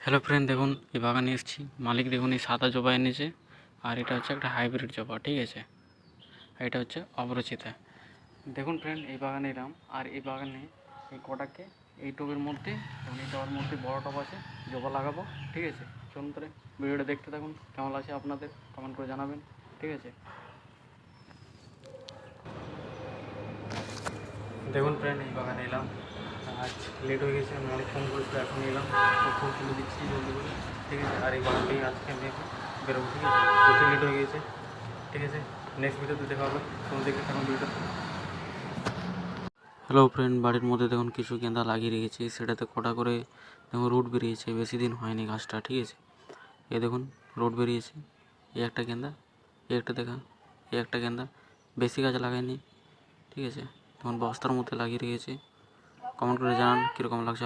Hello friend, দেখুন এই বাগানে এসেছি। মালিক দেখুন এই সাদা জবা এনেছে, আর এটা হচ্ছে একটা হাইব্রিড জবা, ঠিক আছে। আর এটা হচ্ছে অপরাজিতা। দেখুন ফ্রেন্ড, এই বাগানে এলাম, আর এই বাগানে এই কটাকে এই টবের মধ্যে এবং এই টবের মধ্যে বড় টব আছে, জবা লাগাবো, ঠিক আছে। চলুন তাহলে ভিডিওটা দেখতে থাকুন, কেমন লাগছে আপনাদের কমেন্ট করে জানাবেন, ঠিক আছে। দেখুন ফ্রেন্ড, এই বাগানে এলাম, আজ লেট হয়ে গেছে, আমি অনেক ফোন করেছিল, এখন এলাম, ফুল তুলে দিচ্ছি জলদি করে, ঠিক আছে। আর এই বাগানটাই আজকে আমি বেরোবো, ঠিক আছে। প্রচুর লেট হয়ে গেছে, ঠিক আছে। নেক্সট ভিডিওতে দেখা হবে, তোমরা দেখতে থাকুন ভিডিওটা। হ্যালো ফ্রেন্ড, বাড়ির মধ্যে দেখুন কিছু গেঁদা লাগিয়ে রেখেছি, সেটাতে কটা করে দেখুন রুট বেরিয়েছে, বেশি দিন হয়নি গাছটা, ঠিক আছে। এই দেখুন রুট বেরিয়েছে, এই একটা গেঁদা, এই একটা দেখা, এই একটা গেঁদা, বেশি গাছ লাগাইনি, ঠিক আছে। তখন বস্তার মধ্যে লাগিয়ে রেখেছি। কমেন্ট করে জানান কীরকম লাগছে।